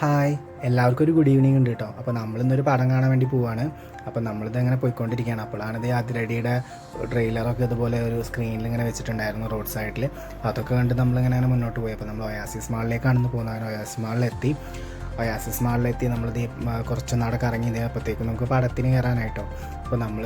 Hi, എല്ലാവർക്കും ഒരു good evening ഉണ്ട് കേട്ടോ. അപ്പോൾ നമ്മളിന്നൊരു പടം കാണാൻ വേണ്ടി പോവാണ്. അപ്പോൾ നമ്മളിത് അങ്ങനെ പോയിക്കൊണ്ടിരിക്കുകയാണ്. അപ്പോഴാണ് ഇത് അതിരടിയുടെ ട്രെയിലറൊക്കെ ഇതുപോലെ ഒരു സ്ക്രീനിൽ ഇങ്ങനെ വെച്ചിട്ടുണ്ടായിരുന്നു റോഡ് സൈഡിൽ. അതൊക്കെ കണ്ട് നമ്മളിങ്ങനെ മുന്നോട്ട് പോയി. അപ്പോൾ നമ്മൾ ഒയാസിസ് മാളിലേക്കാണെന്ന് പോകുന്നത്. അങ്ങനെ ഒയാസിസ് മാളിലെത്തി നമ്മളിത് കുറച്ച് നാടൊക്കെ ഇറങ്ങി അപ്പോഴത്തേക്കും നമുക്ക് പടത്തിന് കയറാനായിട്ടോ. അപ്പോൾ നമ്മൾ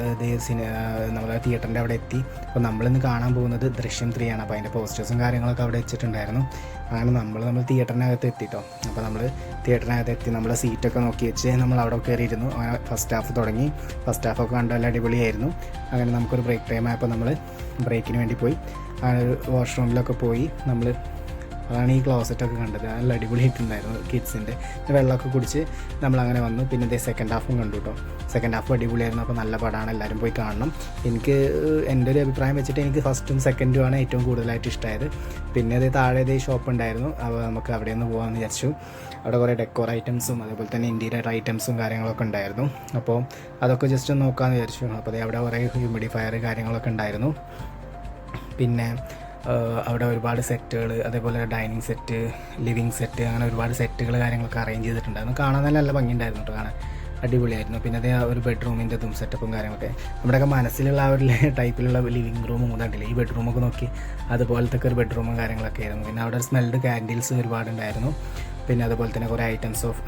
നമ്മൾ തിയേറ്ററിൻ്റെ അവിടെ എത്തി. അപ്പോൾ നമ്മളിന്ന് കാണാൻ പോകുന്നത് ദൃശ്യം 3 ആണ്. അപ്പോൾ അതിൻ്റെ പോസ്റ്റേഴ്സും കാര്യങ്ങളൊക്കെ അവിടെ വെച്ചിട്ടുണ്ടായിരുന്നു. അങ്ങനെ നമ്മൾ തിയേറ്ററിനകത്ത് എത്തിട്ടോ. അപ്പോൾ നമ്മൾ തിയേറ്ററിനകത്ത് എത്തി നമ്മൾ സീറ്റൊക്കെ നോക്കി വെച്ച് നമ്മൾ അവിടെ കയറിയിരുന്നു. അങ്ങനെ ഫസ്റ്റ് ഹാഫ് തുടങ്ങി. ഫസ്റ്റ് ഹാഫൊക്കെ കണ്ട് നല്ല അടിപൊളിയായിരുന്നു. അങ്ങനെ നമുക്കൊരു ബ്രേക്ക് ടൈം ആയപ്പോൾ നമ്മൾ ബ്രേക്കിന് വേണ്ടി പോയി. അങ്ങനെ ഒരു വാഷ്റൂമിലൊക്കെ പോയി നമ്മൾ അതാണ് ഈ ക്ലോസറ്റൊക്കെ കണ്ടത്. നല്ല അടിപൊളിയായിട്ടുണ്ടായിരുന്നു കിഡ്സിൻ്റെ. വെള്ളമൊക്കെ കുടിച്ച് നമ്മളങ്ങനെ വന്നു. പിന്നെ ഇതേ സെക്കൻഡ് ഹാഫും കണ്ടു കേട്ടോ. സെക്കൻഡ് ഹാഫ് അടിപൊളിയായിരുന്നു. അപ്പോൾ നല്ല പടമാണ്, എല്ലാവരും പോയി കാണണം. എനിക്ക് എൻ്റെ ഒരു അഭിപ്രായം വെച്ചിട്ട് എനിക്ക് ഫസ്റ്റും സെക്കൻഡുമാണ് ഏറ്റവും കൂടുതലായിട്ട് ഇഷ്ടമായത്. പിന്നെ അതേ താഴെ ഇതേ ഷോപ്പ് ഉണ്ടായിരുന്നു. അപ്പോൾ നമുക്ക് അവിടെ നിന്ന് പോകാമെന്ന് വിചാരിച്ചു. അവിടെ കുറേ ഡെക്കോർ ഐറ്റംസും അതുപോലെ തന്നെ ഇൻറ്റീരിയർ ഐറ്റംസും കാര്യങ്ങളൊക്കെ ഉണ്ടായിരുന്നു. അപ്പോൾ അതൊക്കെ ജസ്റ്റ് ഒന്ന് നോക്കാമെന്ന് വിചാരിച്ചു. അപ്പോൾ അതേ അവിടെ കുറേ ഹ്യൂമിഡിഫയർ കാര്യങ്ങളൊക്കെ ഉണ്ടായിരുന്നു. പിന്നെ അവിടെ ഒരുപാട് സെറ്റുകൾ, അതേപോലെ ഡൈനിങ് സെറ്റ്, ലിവിങ് സെറ്റ്, അങ്ങനെ ഒരുപാട് സെറ്റുകൾ കാര്യങ്ങളൊക്കെ അറേഞ്ച് ചെയ്തിട്ടുണ്ടായിരുന്നു. കാണാൻ നല്ല ഭംഗിയുണ്ടായിരുന്നു കേട്ടോ, കാണാൻ അടിപൊളിയായിരുന്നു. പിന്നെ അതേ ഒരു ബെഡ്റൂമിൻ്റെതും സെറ്റപ്പും കാര്യങ്ങളൊക്കെ നമ്മുടെയൊക്കെ മനസ്സിലുള്ള ആ ഒരു ടൈപ്പിലുള്ള ലിവിങ് റൂമും കണ്ടില്ലേ, ഈ ബെഡ്റൂമൊക്കെ നോക്കി അതുപോലത്തെ ഒരു ബെഡ്റൂമും കാര്യങ്ങളൊക്കെ ആയിരുന്നു. പിന്നെ അവിടെ സ്മെൽഡ് കാൻഡിൽസ് ഒരുപാടുണ്ടായിരുന്നു. പിന്നെ അതുപോലെ തന്നെ കുറേ ഐറ്റംസ് ഓഫ്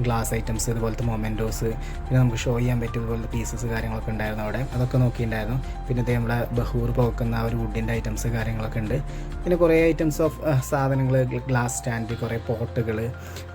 ഗ്ലാസ് ഐറ്റംസ്, ഇതുപോലത്തെ മൊമെൻറ്റോസ്, പിന്നെ നമുക്ക് ഷോ ചെയ്യാൻ പറ്റും ഇതുപോലത്തെ പീസസ് കാര്യങ്ങളൊക്കെ ഉണ്ടായിരുന്നു അവിടെ. അതൊക്കെ നോക്കിയിട്ടുണ്ടായിരുന്നു. പിന്നെ ഇതേ നമ്മുടെ ബഹൂർ പോക്കുന്ന ആ ഒരു വുഡിൻ്റെ ഐറ്റംസ് കാര്യങ്ങളൊക്കെ ഉണ്ട്. പിന്നെ കുറേ ഐറ്റംസ് ഓഫ് സാധനങ്ങൾ, ഗ്ലാസ് സ്റ്റാൻഡ്, കുറേ പോട്ടുകൾ,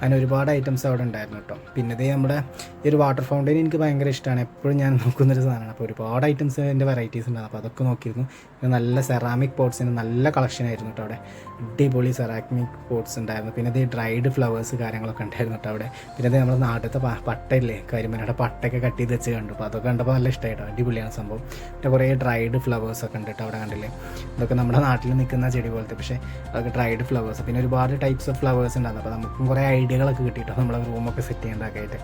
അങ്ങനെ ഒരുപാട് ഐറ്റംസ് അവിടെ ഉണ്ടായിരുന്നു കേട്ടോ. പിന്നെ ഇതേ നമ്മുടെ ഈ ഒരു വാട്ടർ ഫൗണ്ടൈൻ എനിക്ക് ഭയങ്കര ഇഷ്ടമാണ്, എപ്പോഴും ഞാൻ നോക്കുന്നൊരു സാധനമാണ്. അപ്പോൾ ഒരുപാട് ഐറ്റംസിൻ്റെ വെറൈറ്റീസ് ഉണ്ടായിരുന്നു. അപ്പോൾ അതൊക്കെ നോക്കിയിരുന്നു. പിന്നെ നല്ല സെറാമിക് പോട്ട്സിന് നല്ല കളക്ഷൻ ആയിരുന്നു കേട്ടോ അവിടെ. അടിപൊളി സെറാമിക് പോട്ട്സ് ഉണ്ടായിരുന്നു. പിന്നെ ഇത് ഡ്രൈഡ് ഫ്ലവേഴ്സ് കാര്യങ്ങളൊക്കെ ഉണ്ടായിരുന്നു കേട്ടോ അവിടെ. പിന്നെ അത് നമ്മുടെ നാട്ടിലത്തെ പട്ടയില്ലേ, കരിമനയുടെ പട്ടയൊക്കെ കട്ട് ചെയ്ത് വെച്ച് കണ്ടു. അപ്പോൾ അതൊക്കെ കണ്ടപ്പോൾ നല്ല ഇഷ്ടമായിട്ടോ, അടിപൊളിയാണ് സംഭവം. പിന്നെ കുറേ ഡ്രൈഡ് ഫ്ലവേഴ്സൊക്കെ ഉണ്ട് കേട്ടോ അവിടെ, കണ്ടില്ലേ. ഇതൊക്കെ നമ്മുടെ നാട്ടിൽ നിൽക്കുന്ന ചെടി പോലത്തെ, പക്ഷേ അതൊക്കെ ഡ്രൈഡ് ഫ്ലവേഴ്സ്. പിന്നെ ഒരുപാട് ടൈപ്സ് ഓഫ് ഫ്ലവേഴ്സ് ഉണ്ടായിരുന്നു. അപ്പോൾ നമുക്കും കുറേ ഐഡിയകളൊക്കെ കിട്ടിയിട്ടോ നമ്മളെ റൂമൊക്കെ സെറ്റ് ചെയ്യേണ്ടതൊക്കെ ആയിട്ട്.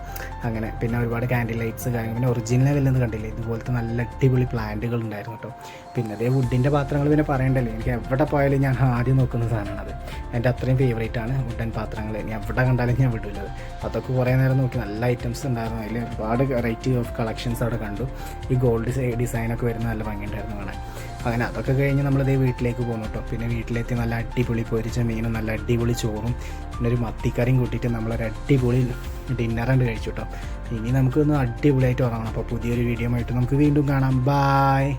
അങ്ങനെ പിന്നെ ഒരുപാട് കാൻഡിൽ ലൈറ്റ്സ് കാര്യങ്ങൾ, പിന്നെ ഒറിജിനൽ ലെവലിൽ കണ്ടില്ലേ ഇതുപോലത്തെ നല്ല അടിപൊളി പ്ലാന്റുകൾ ഉണ്ടായിരുന്നു കേട്ടോ. പിന്നെ അതേ വുഡിൻ്റെ പാത്രങ്ങൾ പിന്നെ പറയണ്ടല്ലോ, എനിക്ക് എവിടെ പോയാലും ഞാൻ ആദ്യം നോക്കുന്ന സാധനമാണ് അത്. എൻ്റെ അത്രയും ഫേവറേറ്റ് ആണ് വുഡൻ പാത്രങ്ങൾ. ഇനി എവിടെ കണ്ടാലും ഞാൻ വിടില്ലത്. അതൊക്കെ കുറേ നേരം നോക്കി, നല്ല ഐറ്റംസ് ഉണ്ടായിരുന്നു. അതിൽ ഒരുപാട് വെറൈറ്റി ഓഫ് കളക്ഷൻസ് അവിടെ കണ്ടു. ഈ ഗോൾഡ് ഡിസൈനൊക്കെ വരുന്ന നല്ല ഭംഗിയുണ്ടായിരുന്നു കാണാൻ. അങ്ങനെ അതൊക്കെ കഴിഞ്ഞ് നമ്മളിതേ വീട്ടിലേക്ക് പോകുന്നു കേട്ടോ. പിന്നെ വീട്ടിലെത്തി നല്ല അടിപൊളി പൊരിച്ച മീനും നല്ല അടിപൊളി ചോറും പിന്നെ ഒരു മത്തിക്കറിയും കൂട്ടിയിട്ട് നമ്മളൊരു അടിപൊളി ഡിന്നറുണ്ട് കഴിച്ചു കേട്ടോ. ഇനി നമുക്കൊന്ന് അടിപൊളിയായിട്ട് ഉറങ്ങണം. അപ്പോൾ പുതിയൊരു വീഡിയോ ആയിട്ട് നമുക്ക് വീണ്ടും കാണാം. ബായ്.